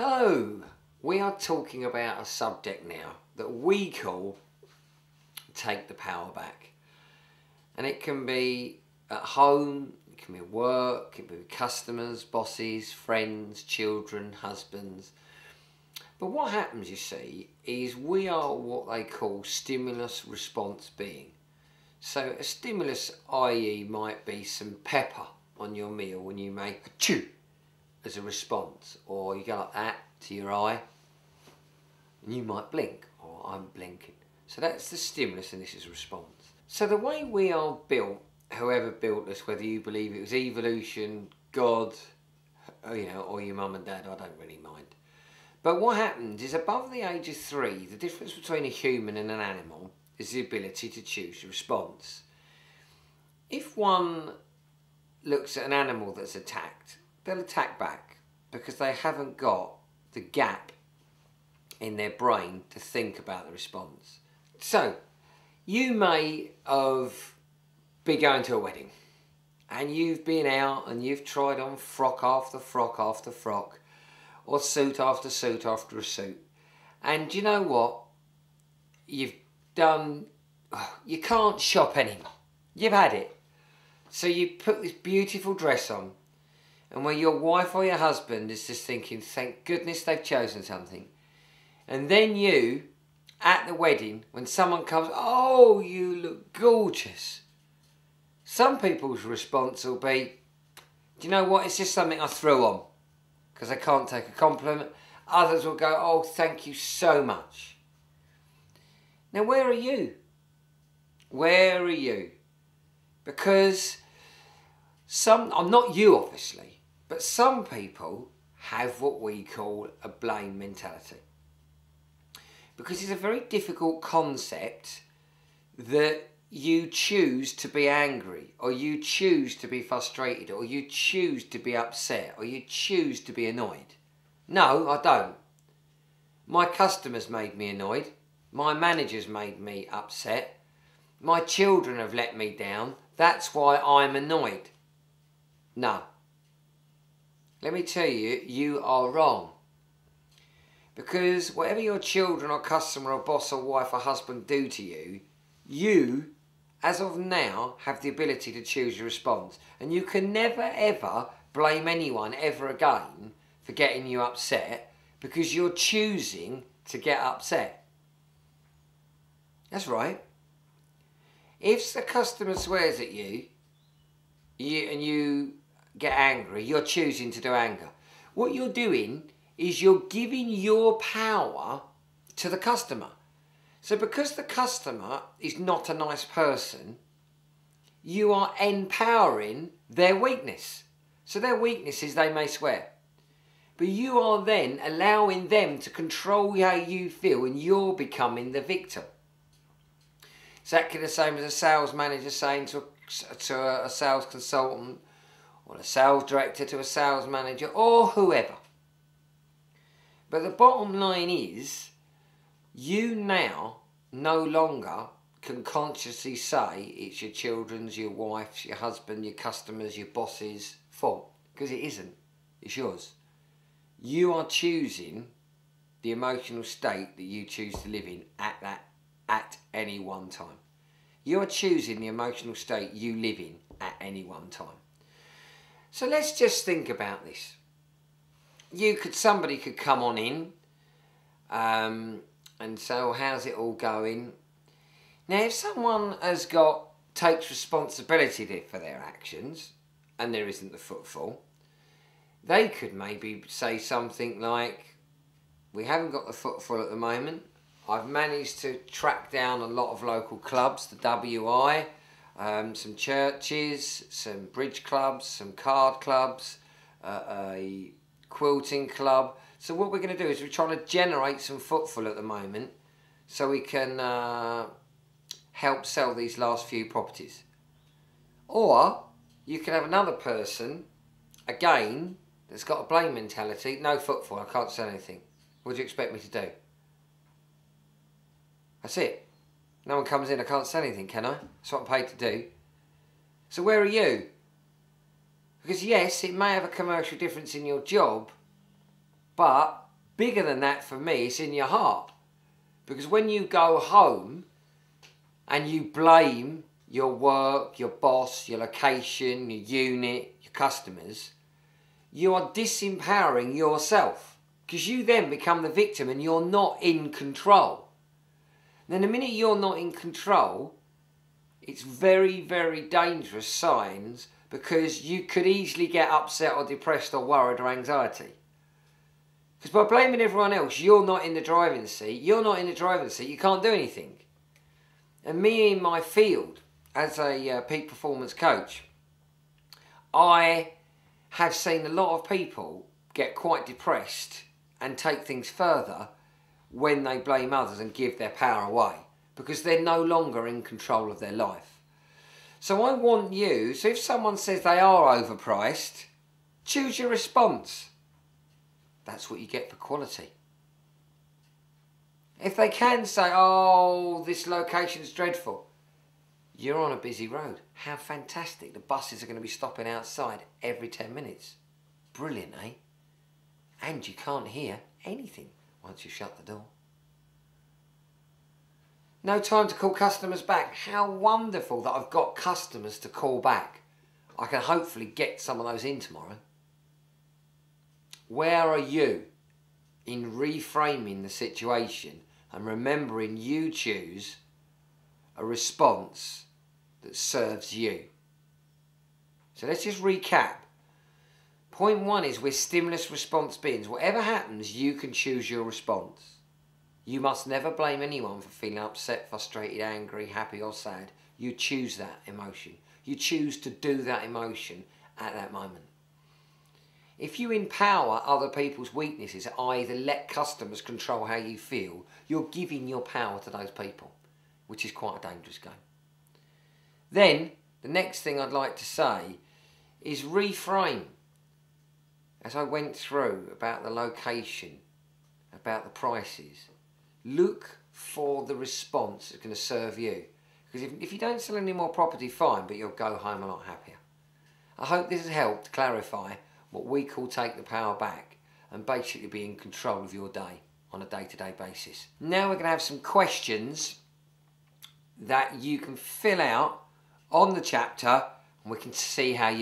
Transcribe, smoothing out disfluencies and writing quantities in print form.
Hello, we are talking about a subject now that we call take the power back. And it can be at home, it can be at work, it can be with customers, bosses, friends, children, husbands. But what happens, you see, is we are what they call stimulus response being. So a stimulus, i.e. might be some pepper on your meal when you make a chew as a response, or you go like that to your eye and you might blink, or I'm blinking. So that's the stimulus and this is response. So the way we are built, whoever built us, whether you believe it was evolution, God, or your mum and dad, I don't really mind. But what happens is above the age of 3, the difference between a human and an animal is the ability to choose a response. If one looks at an animal that's attacked, they'll attack back because they haven't got the gap in their brain to think about the response. So, you may have been going to a wedding and you've been out and you've tried on frock after frock after frock, or suit after suit after a suit. And you know what? You can't shop anymore. You've had it. So you put this beautiful dress on, and when your wife or your husband is just thinking, thank goodness they've chosen something. And then you, at the wedding, when someone comes, oh, you look gorgeous. Some people's response will be, do you know what, it's just something I threw on because I can't take a compliment. Others will go, oh, thank you so much. Now, where are you? Where are you? Because I'm not you, obviously, but some people have what we call a blame mentality. Because it's a very difficult concept that you choose to be angry, or you choose to be frustrated, or you choose to be upset, or you choose to be annoyed. No, I don't. My customers made me annoyed. My managers made me upset. My children have let me down. That's why I'm annoyed. No. Let me tell you, you are wrong. Because whatever your children or customer or boss or wife or husband do to you, you, as of now, have the ability to choose your response. And you can never ever blame anyone ever again for getting you upset, because you're choosing to get upset. That's right. If the customer swears at you and you get angry, you're choosing to do anger. What you're doing is you're giving your power to the customer. So because the customer is not a nice person, you are empowering their weakness. So their weakness is they may swear. But you are then allowing them to control how you feel, and you're becoming the victim. Exactly the same as a sales manager saying to a sales consultant, or a sales director to a sales manager, or whoever. But the bottom line is, you now no longer can consciously say it's your children's, your wife's, your husband, your customers, your boss's fault. Because it isn't. It's yours. You are choosing the emotional state that you choose to live in at any one time. You are choosing the emotional state you live in at any one time. So let's just think about this. Somebody could come on in and say, well, how's it all going? Now, if someone takes responsibility for their actions, and there isn't the footfall, they could maybe say something like, we haven't got the footfall at the moment. I've managed to track down a lot of local clubs, the WI, some churches, some bridge clubs, some card clubs, a quilting club. So what we're going to do is we're trying to generate some footfall at the moment so we can help sell these last few properties. Or you can have another person, again, that's got a blame mentality. No footfall, I can't sell anything. What do you expect me to do? That's it. No one comes in, I can't sell anything, can I? That's what I'm paid to do. So where are you? Because yes, it may have a commercial difference in your job, but bigger than that for me, it's in your heart. Because when you go home and you blame your work, your boss, your location, your unit, your customers, you are disempowering yourself. Because you then become the victim and you're not in control. Then the minute you're not in control, it's very, very dangerous signs, because you could easily get upset or depressed or worried or anxiety. Because by blaming everyone else, you're not in the driving seat. You're not in the driving seat, you can't do anything. And me in my field, as a peak performance coach, I have seen a lot of people get quite depressed and take things further when they blame others and give their power away, because they're no longer in control of their life. So I want you, so if someone says they are overpriced, choose your response. That's what you get for quality. If they can say, oh, this location's dreadful, you're on a busy road. How fantastic. The buses are going to be stopping outside every 10 minutes. Brilliant, eh? And you can't hear anything once you shut the door. No time to call customers back. How wonderful that I've got customers to call back. I can hopefully get some of those in tomorrow. Where are you in reframing the situation and remembering you choose a response that serves you? So let's just recap. Point one is we're stimulus response beings. Whatever happens, you can choose your response. You must never blame anyone for feeling upset, frustrated, angry, happy or sad. You choose that emotion. You choose to do that emotion at that moment. If you empower other people's weaknesses, either let customers control how you feel, you're giving your power to those people, which is quite a dangerous game. Then, the next thing I'd like to say is reframe. As I went through about the location, about the prices, look for the response that's going to serve you. Because if you don't sell any more property, fine, but you'll go home a lot happier. I hope this has helped clarify what we call take the power back and basically be in control of your day on a day-to-day basis. Now we're going to have some questions that you can fill out on the chapter and we can see how you